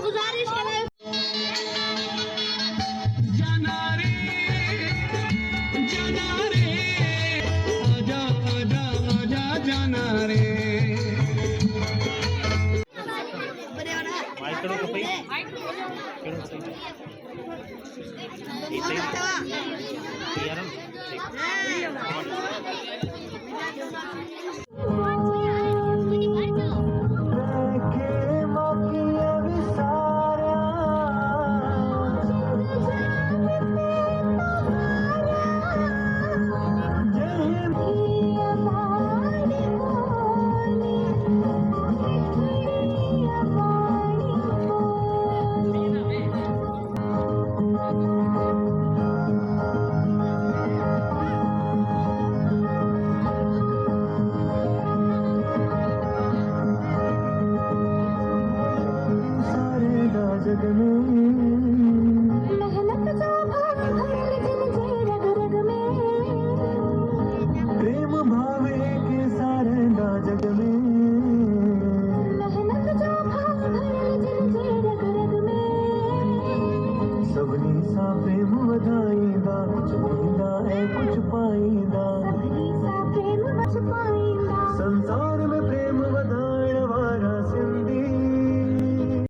गुजारिश है जाना रे आजा आजा आजा जाना रे माइकड़ो को भाई जग में मेहनत जो भाव रग रग में प्रेम भावे के सारे ना जग में मेहनत जो भाव रग रग में सबनी सा प्रेम वधाईंदा कुछ दींदा है कुछ पाईंदा सबनी सा प्रेम कुछ पाईंदा संसार